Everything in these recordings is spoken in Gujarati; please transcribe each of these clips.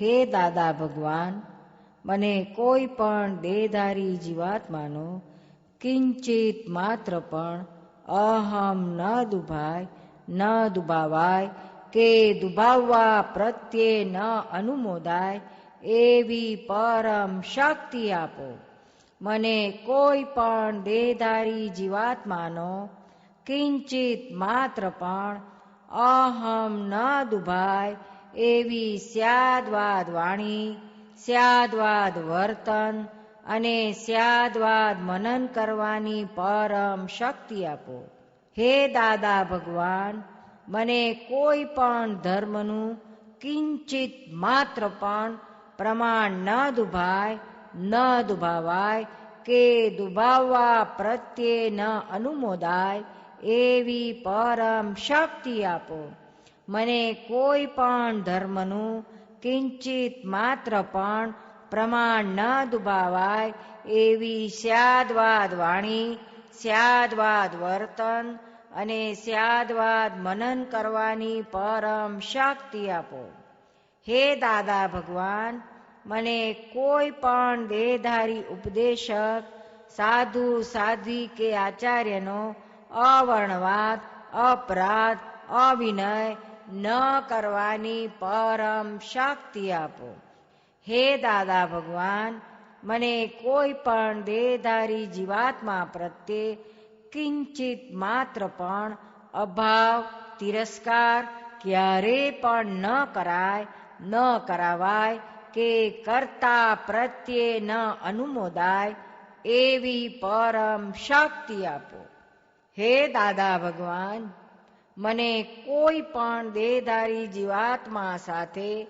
હે દાદા ભગવાન, મને કોઈ પણ દેહધારી જીવાત્માનો કિંચિત માત્ર પણ અહમ ન દુભાય, ન દુભાવાય કે દુભાવવા પ્રત્યે ન અનુમોદાય એવી પરમ શક્તિ આપો. મને કોઈ પણ દેહધારી જીવાત્માનો કિંચિત માત્ર પણ અહમ ન દુભાય એવી સ્યાદવાદ વાણી, સ્યાદવાદ વર્તન અને સ્યાદવાદ મનન કરવાની પરમ શક્તિ આપો. હે દાદા ભગવાન, મને કોઈ પણ ધર્મનું કિંચિત માત્ર પણ પ્રમાણ ન દુભાય, ન દુભાવાય કે દુભાવવા પ્રત્યે ન અનુમોદાય એવી પરમ શક્તિ આપો. મને કોઈ પણ ધર્મનું કિંચિત માત્ર પણ પ્રમાણ ન દુભાવાય એવી સ્યાદવાદ વાણી, સ્યાદવાદ વર્તન અને સ્યાદવાદ મનન કરવાની પરમ શક્તિ આપો. હે દાદા ભગવાન, મને કોઈ પણ દેહધારી ઉપદેશક, સાધુ સાધ્વી કે આચાર્યનો અવર્ણવાદ, અપરાધ, અવિનય ન કરવાની પરમ શક્તિ આપો. હે દાદા ભગવાન, મને કોઈ પણ દેહધારી જીવાત્મા પ્રત્યે કિંચિત માત્ર પણ અભાવ, તિરસ્કાર ક્યારે પણ ન કરાય, ન કરાવાય કે કર્તા પ્રત્યે ન અનુમોદાય એવી પરમ શક્તિ આપો. હે દાદા ભગવાન, મને કોઈ પણ દેહધારી જીવાત્મા સાથે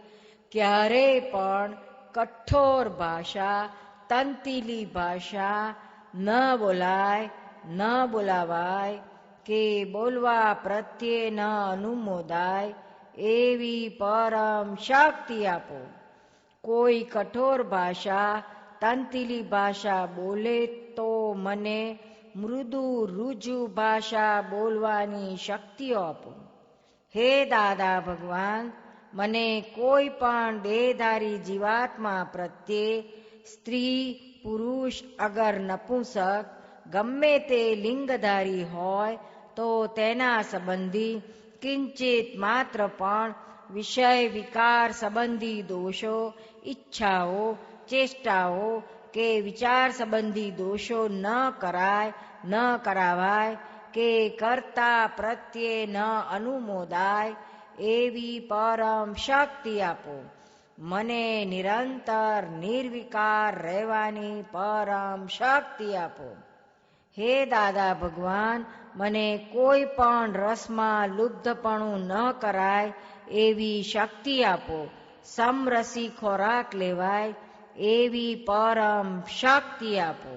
ક્યારેય પણ કઠોર ભાષા, તંતીલી ભાષા ન બોલાય, ન બોલાવાય કે બોલવા પ્રત્યે ન અનુમોદાય એવી પરમ શક્તિ આપો. કોઈ કઠોર ભાષા, તંતીલી ભાષા બોલે તો મને મૃદુ રુજુ ભાષા બોલવાની શક્તિઓ આપો. હે દાદા ભગવાન, મને કોઈ પણ દેહધારી જીવાત્મા પ્રત્યે સ્ત્રી, પુરુષ અગર નપુંસક ગમે તે લિંગધારી હોય તો તેના સંબંધી કિંચિત માત્ર પણ વિષય વિકાર સંબંધી દોષો, ઈચ્છાઓ, ચેષ્ટાઓ કે વિચાર સંબંધી દોષો ન કરાય, ન કરાવાય કે કર્તા પ્રત્યે ન અનુમોદાય એવી પરમ શક્તિ આપો. મને નિરંતર નિર્વિકાર રહેવાની પરમ શક્તિ આપો. હે દાદા ભગવાન, મને કોઈ પણ રસમાં લુબ્ધપણું ન કરાય એવી શક્તિ આપો. સમરસી ખોરાક લેવાય એવી પરમ શક્તિ આપો.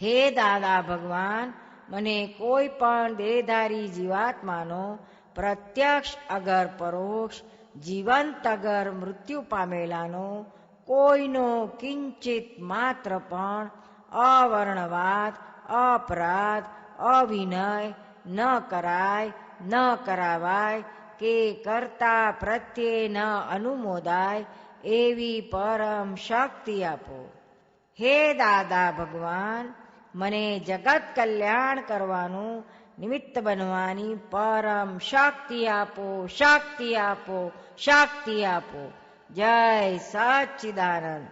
હે દાદા ભગવાન, મને કોઈ પણ દેહધારી જીવાત્માનો પ્રત્યક્ષ અગર પરોક્ષ, જીવંત અગર મૃત્યુ પામેલાનો કોઈનો કિંચિત માત્ર પણ અવર્ણવાદ, અપરાધ, અવિનય ન કરાય, ન કરાવાય કે કર્તા પ્રત્યે ન અનુમોદાય એવી પરમ શક્તિ આપો. હે દાદા ભગવાન, મને જગત કલ્યાણ કરવાનું નિમિત્ત બનવાની પરમ શક્તિ આપો, શક્તિ આપો, શક્તિ આપો. જય સચ્ચિદાનંદ.